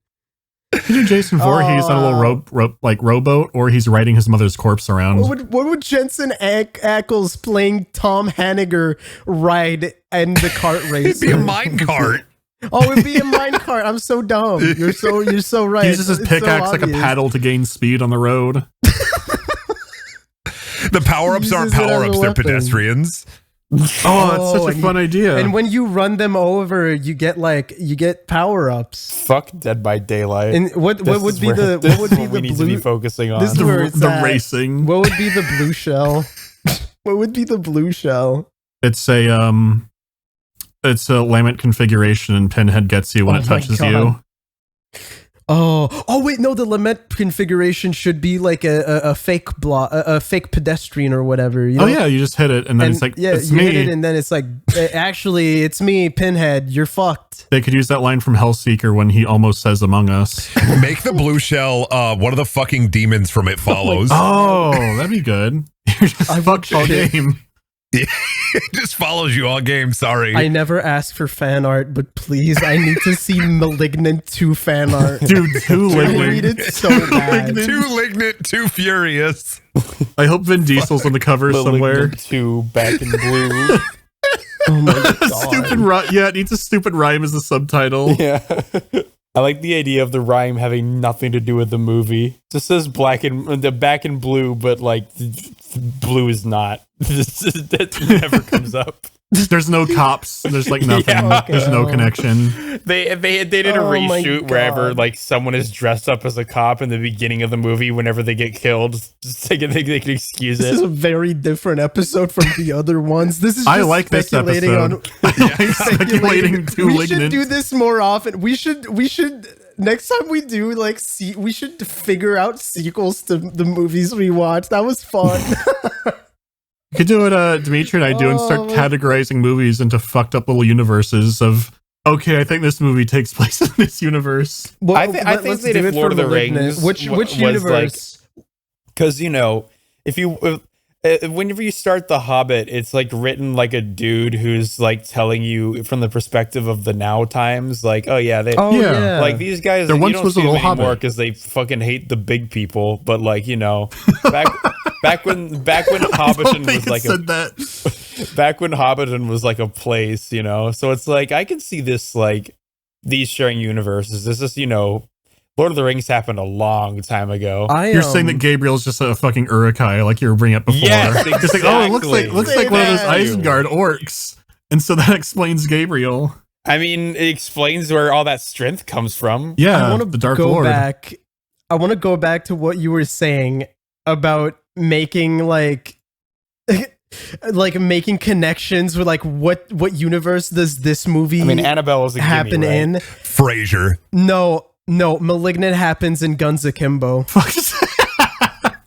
You do Jason Voorhees on a little rowboat, or he's riding his mother's corpse around. What would Jensen Ackles playing Tom Hanniger ride in the kart race? It'd be a mine cart. Oh, it'd be a mine cart. I'm so dumb. You're so right. He uses his It's so pickaxe like a obvious. paddle to gain speed on the road. The power-ups aren't Uses it as a power-ups, they're weapon. pedestrians. Oh, that's such a fun idea. And when you run them over, you get power-ups. Fuck Dead by Daylight. And what would be the we need to be focusing on? This is where it's the at. racing. What would be the blue shell? What would be the blue shell? It's a lament configuration, and Pinhead gets you when it touches you. Oh wait, no, the lament configuration should be like a fake a fake pedestrian or whatever. You know? Oh yeah, you just hit it, and then it's like, yeah, it's you me. hit it, and then it's like, actually, it's me, Pinhead. You're fucked. They could use that line from Hellseeker when he almost says "Among Us." Make the blue shell one of the fucking demons from It Follows. Oh, that'd be good. You're just fucked all game. Yeah, it just follows you all game. Sorry. I never asked for fan art, but please, I need to see Malignant 2 fan art. Dude, too I need Malignant. it so bad. Too Malignant, too furious. I hope Vin Diesel's on the cover somewhere. 2 back in blue. Oh my god. Stupid yeah, it needs a stupid rhyme as the subtitle. Yeah. I like the idea of the rhyme having nothing to do with the movie. It just says back in blue, but like blue is not. That never comes up. There's no cops. There's like nothing. Yeah. There's no connection. They did a reshoot wherever like someone is dressed up as a cop in the beginning of the movie whenever they get killed. Just they can excuse it. This is a very different episode from the other ones. This is just I like this speculating episode. I like speculating too We Malignant. should do this more often. We should next time we do we should figure out sequels to the movies we watch. That was fun. You could do what Dimitri and I do and start categorizing movies into fucked up little universes of, okay, I think this movie takes place in this universe. Well, I think that if Lord of the Rings, which universe? Because if you whenever you start The Hobbit, it's like written like a dude who's like telling you from the perspective of the now times, like, like these guys, there you once don't was see a them little anymore Hobbit because they fucking hate the big people. But like back when Hobbiton was like back when Hobbiton was like a place, so it's like I can see this like these sharing universes. This is Lord of the Rings happened a long time ago. You're saying that Gabriel's just a fucking Uruk-hai, like you were bringing up before. Yes, exactly. Just like, oh, it looks like one of those Isengard orcs, and so that explains Gabriel. I mean, it explains where all that strength comes from. Yeah, I want to the Dark Lord. I want to go back to what you were saying about making like making connections with like what universe does this movie? I mean, Annabelle was a happen gimme, right? in Frasier. No, Malignant happens in Guns Akimbo.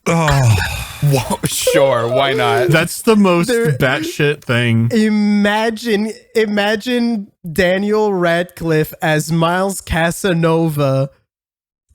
Oh, well, sure, why not? That's the most batshit thing. Imagine Daniel Radcliffe as Miles Casanova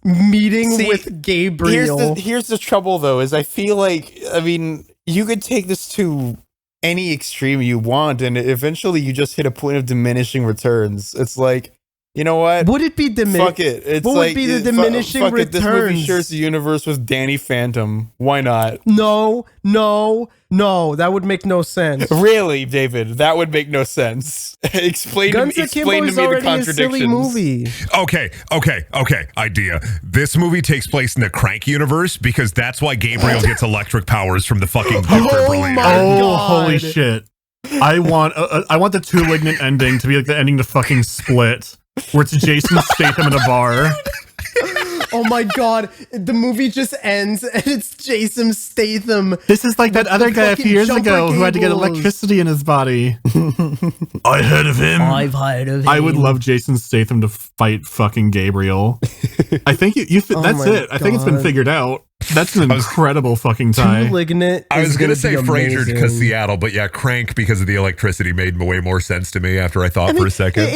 meeting with Gabriel. Here's the trouble, though, is I feel like, I mean, you could take this to any extreme you want, and eventually you just hit a point of diminishing returns. It's like, you know what? Would it be Fuck it. It's what would be the diminishing fuck returns? It. This movie shares the universe with Danny Phantom. Why not? No, that would make no sense. Really, David? That would make no sense. Explain to me the contradictions. A silly movie. Okay. Idea. This movie takes place in the Crank universe because that's why Gabriel gets electric powers from the fucking defibrillator. Oh, holy shit. I want the Too Malignant ending to be like the ending to fucking Split, where it's Jason Statham in a bar. Oh my god, the movie just ends and it's Jason Statham. This is like that other guy a few years ago who had to get electricity in his body. I heard of him. I've heard of him. I would love Jason Statham to fight fucking Gabriel. I think that's it. I think it's been figured out. That's an incredible fucking tie. Malignant. I was going to say Frasier because Seattle, but yeah, Crank because of the electricity made way more sense to me after I thought for a second.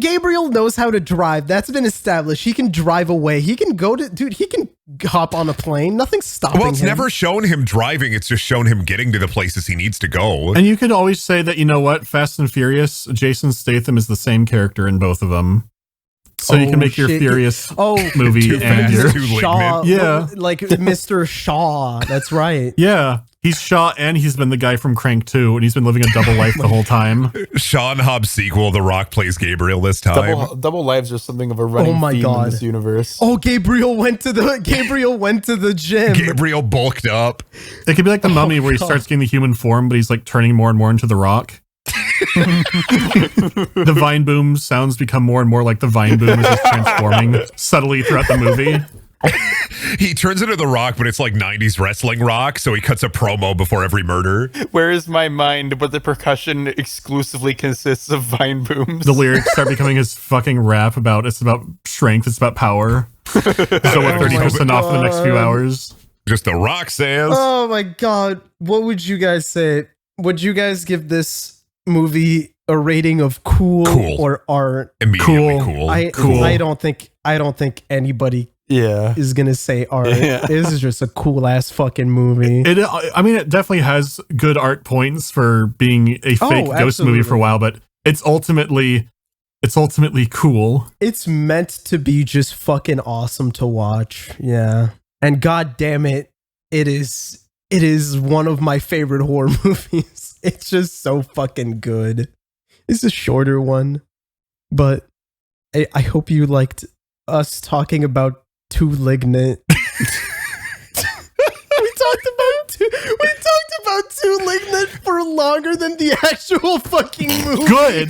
Gabriel knows how to drive. That's been established. He can drive away. He can he can hop on a plane. Nothing's stopping him. Well, it's never shown him driving. It's just shown him getting to the places he needs to go. And you could always say that, you know what? Fast and Furious, Jason Statham is the same character in both of them. So you can make your Furious movie and your Shaw. Yeah. Like Mr. Shaw. That's right. Yeah. He's Shaw, and he's been the guy from Crank 2, and he's been living a double life the whole time. Shaw and Hobbs sequel, The Rock plays Gabriel this time. Double lives are something of a running theme in this universe. Oh, Gabriel went to the gym. Gabriel bulked up. It could be like the Mummy, where he starts getting the human form, but he's like turning more and more into the Rock. The Vine Boom sounds become more and more like the Vine Boom as he's transforming subtly throughout the movie. He turns into the Rock, but it's like 90s wrestling Rock, so he cuts a promo before every murder. Where is my mind? But the percussion exclusively consists of Vine Booms. The lyrics start becoming his fucking rap about it's about strength, it's about power. So we're 30% off in the next few hours. Just the Rock says. Oh my god. What would you guys say? Would you guys give this movie a rating of cool. or art? Immediately cool. I don't think anybody is gonna say art. This is just a cool ass fucking movie. It definitely has good art points for being a fake ghost movie for a while, but it's ultimately cool. It's meant to be just fucking awesome to watch. Yeah. And god damn it, it is one of my favorite horror movies. It's just so fucking good. It's a shorter one, but I hope you liked us talking about Malignant. We talked about Malignant for longer than the actual fucking movie. Good.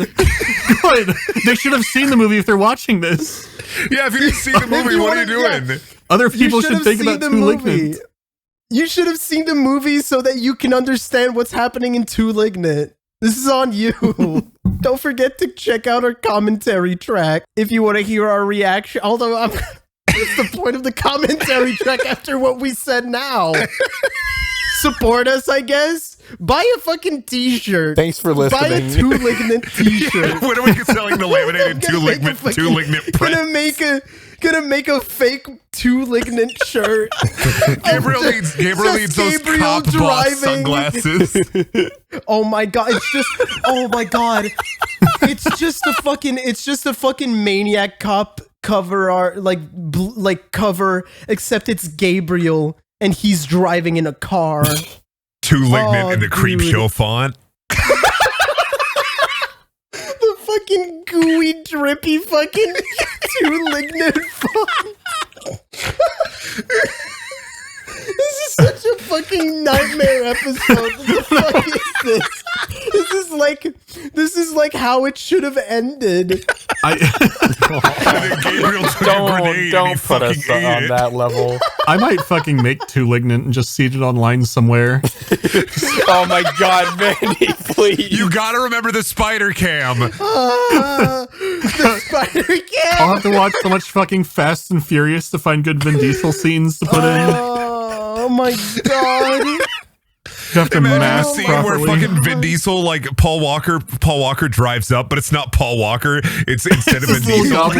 They should have seen the movie if they're watching this. Yeah, if you didn't see the movie, what are you doing? Yeah. Other people should think about Malignant. You should have seen the movie so that you can understand what's happening in Malignant. This is on you. Don't forget to check out our commentary track if you want to hear our reaction. Although, what's the point of the commentary track after what we said now? Support us, I guess. Buy a fucking t-shirt. Thanks for listening. Buy a Malignant t-shirt. When are we selling the laminated Malignant print? Gonna make a fake Malignant shirt. Gabriel needs those cop boss sunglasses. Oh my god! It's just a fucking Maniac Cop cover art, like cover, except it's Gabriel and he's driving in a car. Malignant in the creep show font. The fucking gooey, drippy fucking Malignant font. This is such a fucking nightmare episode. What the fuck is this? This is like how it should have ended. Gabriel took a grenade don't put us on that level. I might fucking make Malignant and just seed it online somewhere. Oh my god, Mandy, please. You gotta remember the spider cam. The spider cam. I'll have to watch so much fucking Fast and Furious to find good Vin Diesel scenes to put in. Oh my god. You have to Imagine mask the scene properly. where fucking Vin Diesel, like Paul Walker drives up, but it's not Paul Walker. It's instead of Vin Diesel.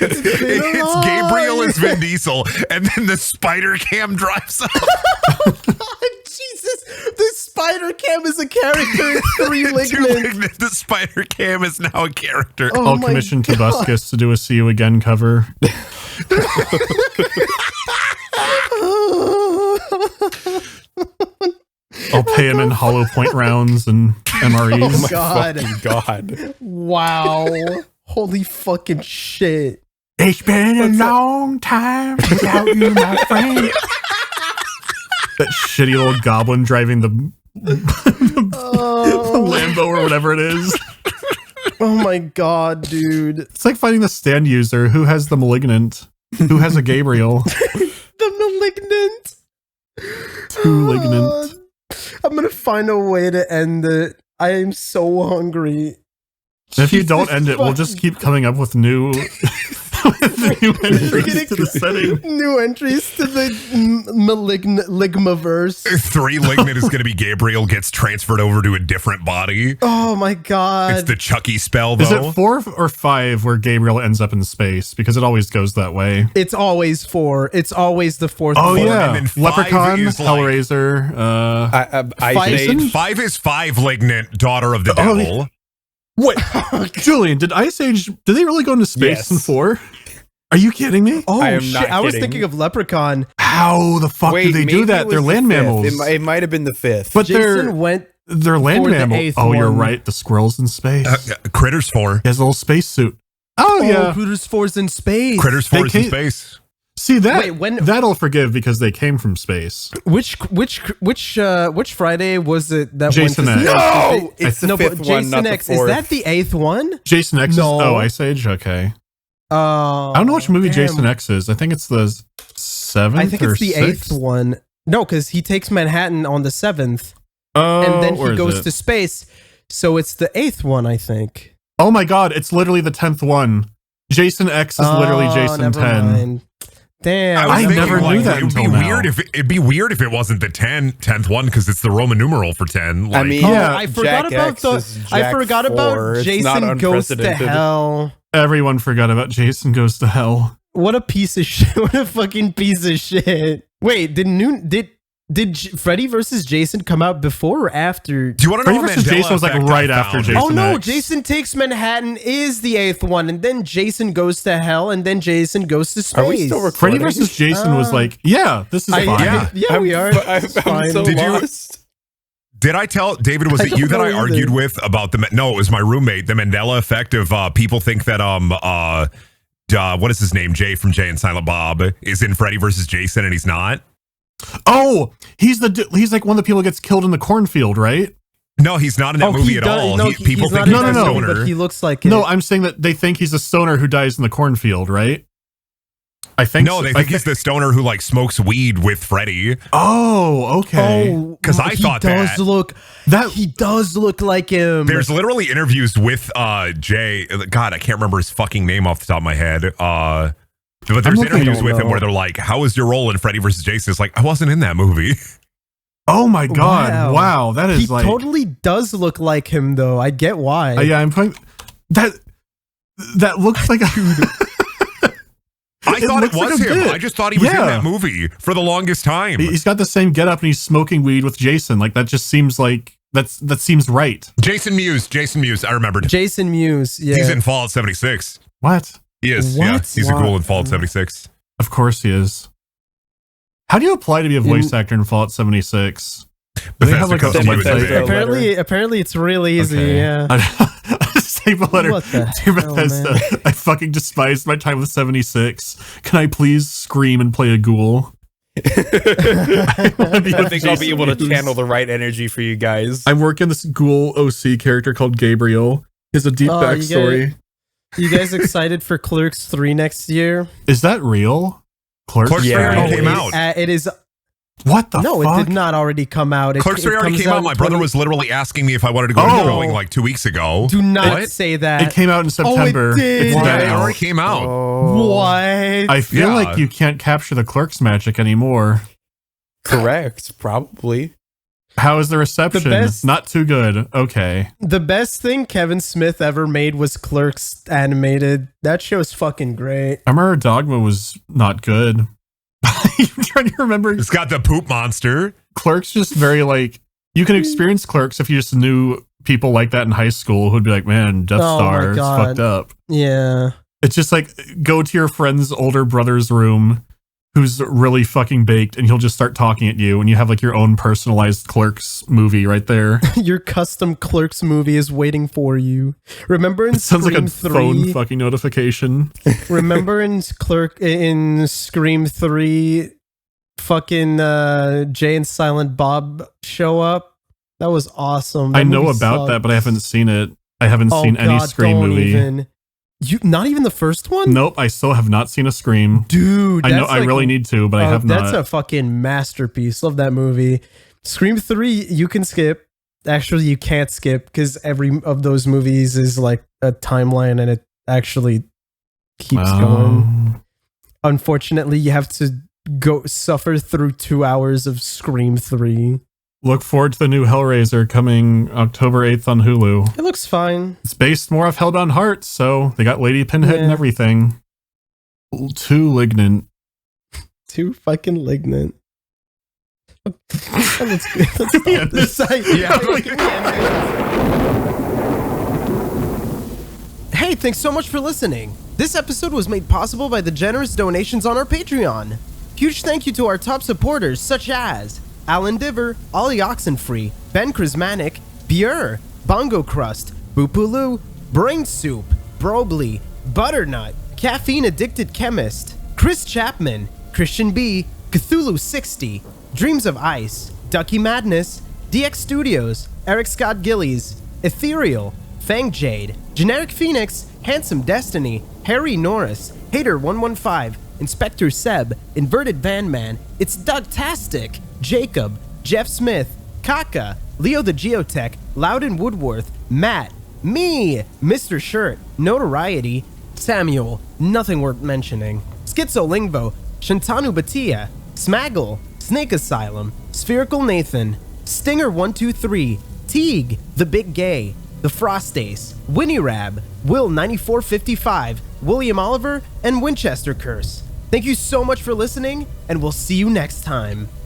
It's Gabriel as Vin Diesel, and then the spider cam drives up. Oh god, Jesus! The spider cam is a character in Malignant. The spider cam is now a character. I'll commission Tobuscus to do a See You Again cover. I'll pay him in hollow point rounds and MREs. Oh god. God. Wow. Holy fucking shit. It's been a long time without you, my friend. That shitty old goblin driving the Lambo or whatever it is. Oh my god, dude. It's like finding the stand user who has the Malignant, who has a Gabriel. The Malignant. Malignant. I'm gonna find a way to end it. I am so hungry. If you don't end it, we'll just keep coming up with new entries to the setting. New entries to the Ligmaverse. 3 Malignant is going to be Gabriel gets transferred over to a different body. Oh my god. It's the Chucky spell, though. Is it 4 or 5 where Gabriel ends up in space? Because it always goes that way. It's always 4. It's always the 4th. Oh, one. yeah. And then 5 Leprechaun, is like- Hellraiser. I say 5 is 5 Malignant, daughter of the devil. Wait, Julian, did Ice Age, did they really go into space Yes. in 4? Are you kidding me? Oh I am shit! not I was kidding. thinking of Leprechaun. How the fuck did they do maybe that? it was They're the land fifth. mammals. It might have been the 5th. But Jason went. they're land for the mammals. eighth Oh, you're one. right. The squirrel's in space. Critters 4. He has a little space suit. Oh, yeah. Critters 4's in space. Critters 4 is in came- space. See that? Wait, when- that I'll forgive because they came from space. Which Friday was it that Jason went to X. No, it's the no, 5th but one, Jason not the X, is 4th. that the 8th one? Jason X No. is Ice Age? Okay. I I don't know which movie Jason X is. I think it's the 7th I think or it's the 6th. 8th one. No, because he takes Manhattan on the 7th, Oh, and then where he is goes it? to space. So it's the 8th one, I think. Oh my god, it's literally the 10th one. Jason X is literally Oh, Jason never 10. mind. Damn, I was never thinking, knew that It'd be until now. weird if it wasn't the 10th one because it's the Roman numeral for 10. I mean, Yeah. I forgot Jack about X is Jack 4. It's not Jason Goes to unprecedented. Hell. Everyone forgot about Jason Goes to Hell. What a piece of shit! What a fucking piece of shit! Wait, did Freddy versus Jason come out before or after? Do you want to know Freddy what vs. Mandela Jason was like effect right I after found? Jason Oh no, X. Jason Takes Manhattan is the 8th one, and then Jason Goes to Hell, and then Jason Goes to space. Are we still Freddy recording? vs. Jason was like, yeah, this is fine. Yeah, we are. I'm It's fine. so Did you- lost. Did I tell David? Was I it you don't that I know argued either. with about the? No, it was my roommate. The Mandela effect of people think that what is his name? Jay from Jay and Silent Bob is in Freddy versus Jason, and he's not. Oh, he's like one of the people who gets killed in the cornfield, right? No, he's not in that movie at all. People he's think not he's in a that movie, stoner. but he looks like it. No, I'm saying that they think he's a stoner who dies in the cornfield, right? I think No, so. they think he's the stoner who like smokes weed with Freddy. Oh, okay. Oh, 'Cause I thought he does look like him. There's literally interviews with Jay. God, I can't remember his fucking name off the top of my head. But there's looking- interviews I don't with him know. where they're like, "How was your role in Freddy versus Jason?" It's like, I wasn't in that movie. Oh my god! Wow, that is he like totally does look like him, though. I get why. yeah, I'm playing that. That looks like a. I thought it looks like was a him. bit. I just thought he was Yeah. in that movie for the longest time. He's got the same getup and he's smoking weed with Jason. Like that just seems like that seems right. Jason Mewes. I remembered. Jason Mewes. Yeah. He's in Fallout 76. What? He is. What? Yeah, he's a ghoul in Fallout 76. Of course he is. How do you apply to be a voice actor in Fallout 76? Do they have like a Bethesda comes to you website? and says, apparently, it's really easy. Okay. Yeah. I save a letter. What the Dear hell, Bethesda, man? I fucking despised my time with 76. Can I please scream and play a ghoul? I think I'll be Jason able to Mewes. channel the right energy for you guys. I'm working this ghoul OC character called Gabriel. He has a deep Oh, you backstory. You guys excited for Clerks 3 next year? Is that real? Clerks 3 Yeah. already Oh, came out. It is. What the No, fuck? it did not already come out. Clerks 3 already comes came out. in My brother 20 was literally asking me if I wanted to go to Oh. the showing like 2 weeks ago. Do not What? say that. It came out in September. did. It's What? been It out. already came out. What? I feel Yeah. like you can't capture the Clerks magic anymore. Correct, probably. How is the reception? The best- Not too good. Okay. The best thing Kevin Smith ever made was Clerks animated. That show's fucking great. I remember Dogma was not good. I'm trying to remember. It's got the poop monster. Clerks just very like you can experience Clerks if you just knew people like that in high school who'd be like, man, Death Oh Star my is God. fucked up. Yeah. It's just like go to your friend's older brother's room who's really fucking baked and he'll just start talking at you and you have like your own personalized Clerks movie right there. Your custom Clerks movie is waiting for you. Remember in It sounds like Scream a 3? phone fucking notification. Remember in Scream 3 fucking Jay and Silent Bob show up? That was awesome. I know movie about sucked. that, but I haven't seen it. I haven't Oh seen any God, Scream don't movie. even. You not even the first one? Nope, I still have not seen a Scream. Dude, I know that's I like- really need to, but I have That's not. a fucking masterpiece. Love that movie. Scream 3, you can skip. Actually, you can't skip because every of those movies is like a timeline and it actually keeps going. Unfortunately, you have to go suffer through 2 hours of Scream 3. Look forward to the new Hellraiser coming October 8th on Hulu. It looks fine. It's based more off Hellbound Heart, so they got Lady Pinhead and Yeah. everything. Too lignant. Too fucking lignant. let's stop Yeah, this. Hey, thanks so much for listening. This episode was made possible by the generous donations on our Patreon. Huge thank you to our top supporters such as Alan Diver, Ollie Oxenfree, Ben Chrismanic, Bure, Bongo Crust, Boopaloo, Brain Soup, Brobly, Butternut, Caffeine Addicted Chemist, Chris Chapman, Christian B, Cthulhu 60, Dreams of Ice, Ducky Madness, DX Studios, Eric Scott Gillies, Ethereal, Fang Jade, Generic Phoenix, Handsome Destiny, Harry Norris, Hater115, Inspector Seb, Inverted Van Man, It's Dougtastic, Jacob, Jeff Smith, Kaka, Leo the Geotech, Loudon Woodworth, Matt, me, Mr. Shirt, Notoriety, Samuel, nothing worth mentioning, Schizolingvo, Shantanu Batia, Smaggle, Snake Asylum, Spherical Nathan, Stinger123, Teague, The Big Gay, The Frost Ace, Winnie Rab, Will9455, William Oliver, and Winchester Curse. Thank you so much for listening, and we'll see you next time.